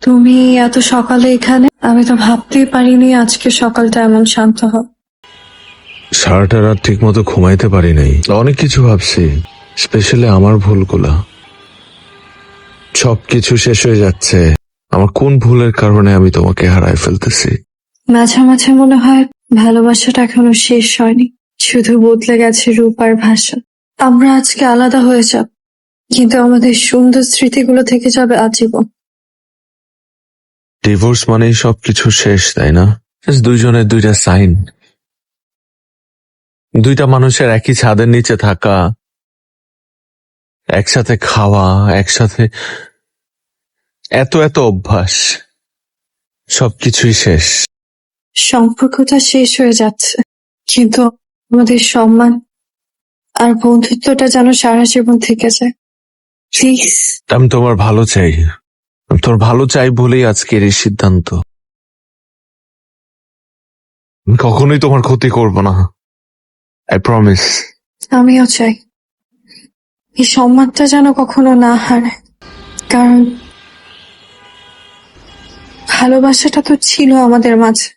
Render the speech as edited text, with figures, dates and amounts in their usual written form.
তুমি এত সকালে এখানে? আমি তো ভাবতেই পারিনি আজকে সকালটা এমন শান্ত হবে। সারাটা রাত ঠিক মতো ঘুমাইতে পারি নাই, অনেক কিছু ভাবছি, স্পেশালি আমার ভুলগুলা। সবকিছু শেষ হয়ে যাচ্ছে। আমার কোন ভুলের কারণে আমি তোমাকে হারায় ফেলতেছি? মাঝে মাঝে মনে হয় ভালোবাসাটা এখনো শেষ হয়নি, শুধু বদলে গেছে রূপ আর ভাষা। আমরা আজকে আলাদা হয়ে যাব, কিন্তু আমাদের সুন্দর স্মৃতিগুলো থেকে যাবে আজীবন। ডিভোর্স মানেই সবকিছু শেষ, তাই না? Just দুইজনের দুইটা সাইন, দুইটা মানুষের একই ছাদের নিচে থাকা, একসাথে খাওয়া, একসাথে এত এত অভ্যাস, সবকিছুই শেষ। সম্পর্কটা শেষ হয়ে যাচ্ছে, কিন্তু আমাদের সম্মান আর বন্ধুত্বটা যেন সারা জীবন থেকে যায়। প্লিজ। আমি তোমার ভালো চাই, আমি তোর ভালো চাই বলেই আজকের এই সিদ্ধান্ত। আমি কখনোই তোমার ক্ষতি করব না, আই প্রমিস। আমিও চাই এই সম্মানটা যেন কখনো না হারায়, কারণ ভালোবাসাটা তো ছিল আমাদের মাঝে।